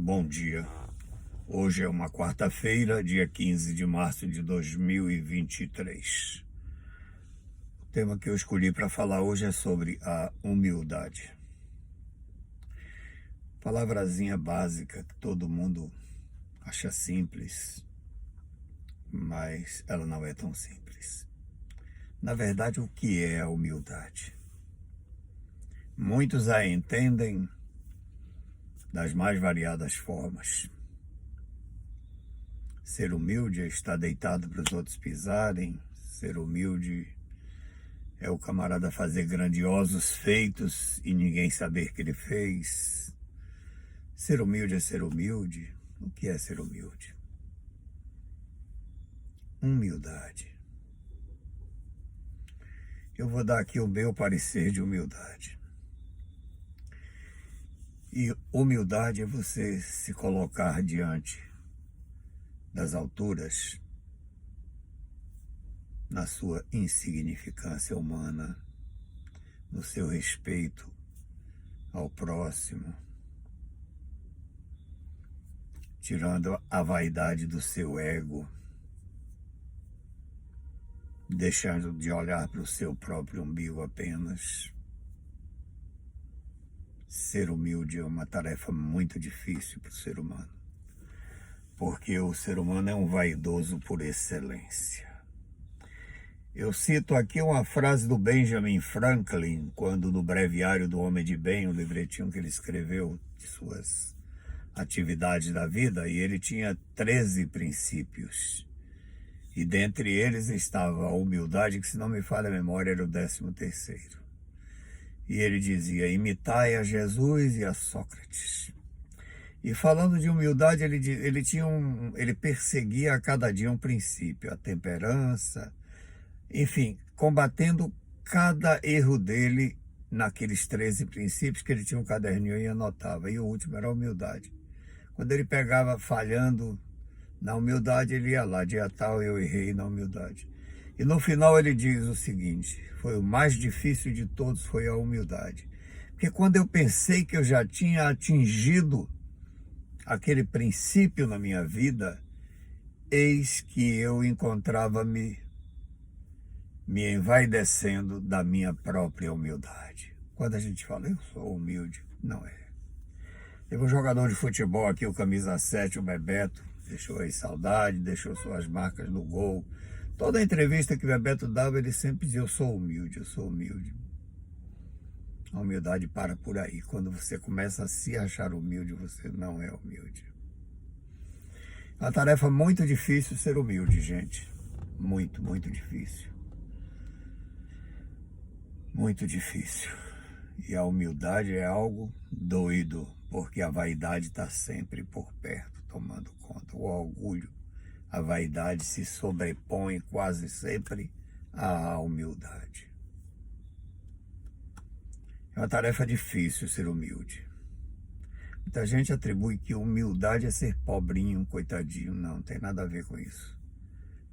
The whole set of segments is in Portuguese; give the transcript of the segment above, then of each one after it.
Bom dia. Hoje é uma quarta-feira, dia 15 de março de 2023. O tema que eu escolhi para falar hoje é sobre a humildade. Palavrazinha básica que todo mundo acha simples, mas ela não é tão simples. Na verdade, o que é a humildade? Muitos a entendem das mais variadas formas. Ser humilde é estar deitado para os outros pisarem. Ser humilde é o camarada fazer grandiosos feitos e ninguém saber que ele fez. Ser humilde é ser humilde. O que é ser humilde? Humildade. Eu vou dar aqui o meu parecer de humildade. E humildade é você se colocar diante das alturas, na sua insignificância humana, no seu respeito ao próximo, tirando a vaidade do seu ego, deixando de olhar para o seu próprio umbigo apenas. Ser humilde é uma tarefa muito difícil para o ser humano, porque o ser humano é um vaidoso por excelência. Eu cito aqui uma frase do Benjamin Franklin, quando no Breviário do Homem de Bem, o livretinho que ele escreveu de suas atividades da vida, e ele tinha 13 princípios. E dentre eles estava a humildade, que se não me falha a memória era o 13º. E ele dizia: imitai a Jesus e a Sócrates. E falando de humildade, ele perseguia a cada dia um princípio, a temperança, enfim, combatendo cada erro dele naqueles 13 princípios, que ele tinha um caderninho e anotava. E o último era a humildade. Quando ele pegava falhando na humildade, ele ia lá: dia tal eu errei na humildade. E no final ele diz o seguinte: foi o mais difícil de todos, foi a humildade. Porque quando eu pensei que eu já tinha atingido aquele princípio na minha vida, eis que eu encontrava-me me envaidecendo da minha própria humildade. Quando a gente fala, eu sou humilde, não é. Teve um jogador de futebol aqui, o camisa 7, o Bebeto, deixou aí saudade, deixou suas marcas no gol. Toda entrevista que o Bebeto dava, ele sempre dizia: eu sou humilde, eu sou humilde. A humildade para por aí. Quando você começa a se achar humilde, você não é humilde. É uma tarefa muito difícil ser humilde, gente. Muito, muito difícil. Muito difícil. E a humildade é algo doido, porque a vaidade está sempre por perto, tomando conta. O orgulho, a vaidade se sobrepõe quase sempre à humildade. É uma tarefa difícil ser humilde. Muita gente atribui que humildade é ser pobrinho, coitadinho. Não tem nada a ver com isso.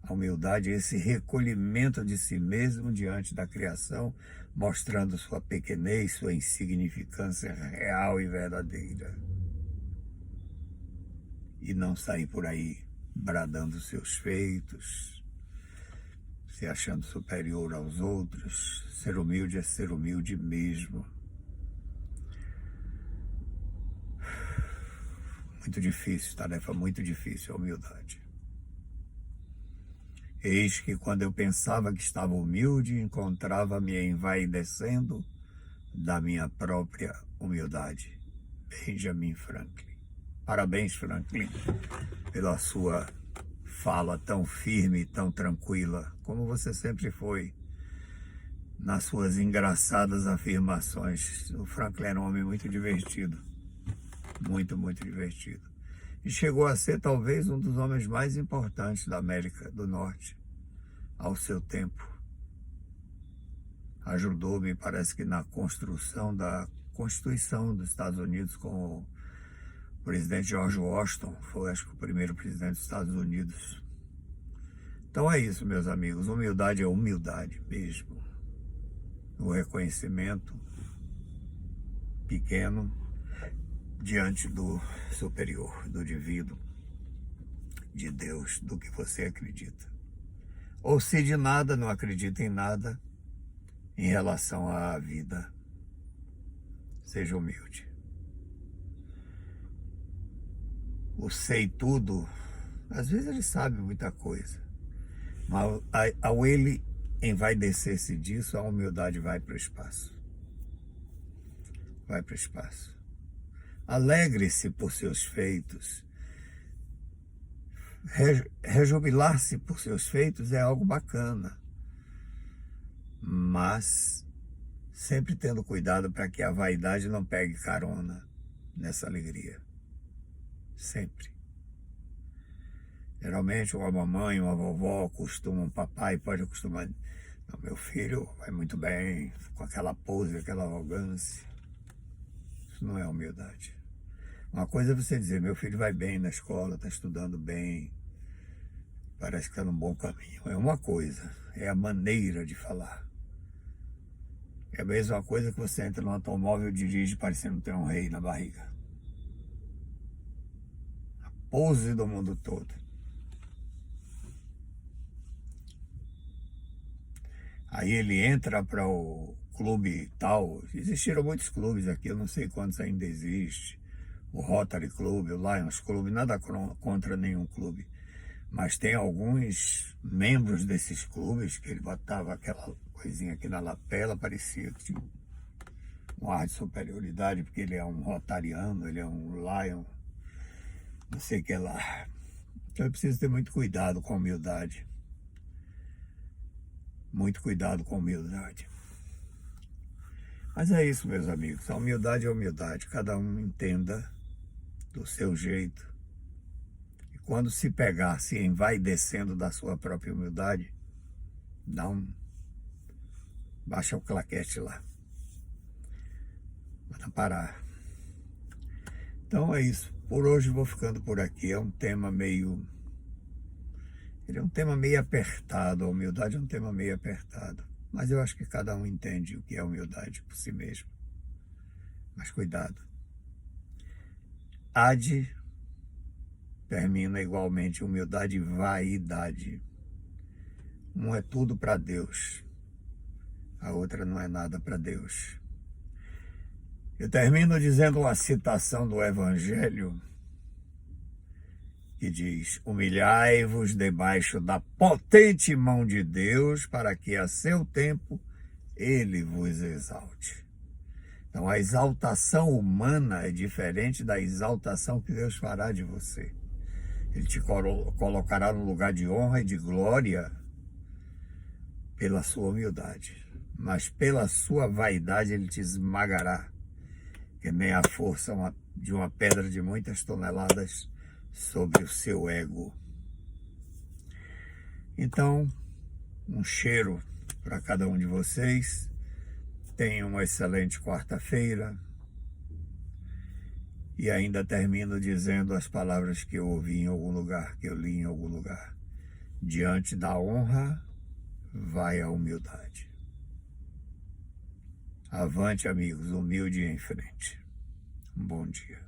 A humildade é esse recolhimento de si mesmo diante da criação, mostrando sua pequenez, sua insignificância real e verdadeira. E não sair por aí bradando seus feitos, se achando superior aos outros. Ser humilde é ser humilde mesmo. Muito difícil, tarefa muito difícil a humildade. Eis que quando eu pensava que estava humilde, encontrava-me envaidecendo da minha própria humildade. Benjamin Franklin. Parabéns, Franklin, pela sua fala tão firme e tão tranquila, como você sempre foi nas suas engraçadas afirmações. O Franklin era um homem muito divertido. Muito, muito divertido. E chegou a ser talvez um dos homens mais importantes da América do Norte ao seu tempo. Ajudou, me parece que na construção da Constituição dos Estados Unidos com o presidente George Washington. Foi, acho que, o primeiro presidente dos Estados Unidos. Então é isso, meus amigos. Humildade é humildade mesmo. O reconhecimento pequeno diante do superior, do divino, de Deus, do que você acredita. Ou se de nada, não acredita em nada em relação à vida. Seja humilde. O sei tudo, às vezes ele sabe muita coisa, mas ao ele envaidecer-se disso, a humildade vai para o espaço. Vai para o espaço. Alegre-se por seus feitos. Rejubilar-se por seus feitos é algo bacana, mas sempre tendo cuidado para que a vaidade não pegue carona nessa alegria. Sempre. Geralmente uma mamãe, uma vovó um papai pode acostumar. Não, meu filho vai muito bem, com aquela pose, aquela arrogância. Isso não é humildade. Uma coisa é você dizer, meu filho vai bem na escola, está estudando bem, parece que está num bom caminho. É uma coisa, é a maneira de falar. É a mesma coisa que você entra no automóvel e dirige parecendo ter um rei na barriga. A pose do mundo todo. Aí ele entra para o clube tal. Existiram muitos clubes aqui, eu não sei quantos ainda existe. O Rotary Club, o Lions Club, nada contra nenhum clube. Mas tem alguns membros desses clubes que ele botava aquela coisinha aqui na lapela, parecia que tinha um ar de superioridade, porque ele é um rotariano, ele é um Lion, não sei o que lá. Então eu preciso ter muito cuidado com a humildade. Muito cuidado com a humildade. Mas é isso, meus amigos. A humildade é humildade. Cada um entenda do seu jeito. E quando se pegar, se envaidecendo da sua própria humildade, baixa o claquete lá. Manda parar. Então é isso. Por hoje vou ficando por aqui. É um tema meio apertado. A humildade é um tema meio apertado. Mas eu acho que cada um entende o que é humildade por si mesmo. Mas cuidado. Termina igualmente humildade e vaidade. Um é tudo para Deus. A outra não é nada para Deus. Eu termino dizendo uma citação do Evangelho que diz: humilhai-vos debaixo da potente mão de Deus, para que a seu tempo ele vos exalte. Então a exaltação humana é diferente da exaltação que Deus fará de você. Ele te colocará no lugar de honra e de glória pela sua humildade, mas pela sua vaidade ele te esmagará, que nem a força de uma pedra de muitas toneladas sobre o seu ego. Então, um cheiro para cada um de vocês. Tenham uma excelente quarta-feira. E ainda termino dizendo as palavras que eu ouvi em algum lugar, que eu li em algum lugar. Diante da honra, vai a humildade. Avante, amigos, humilde em frente. Um bom dia.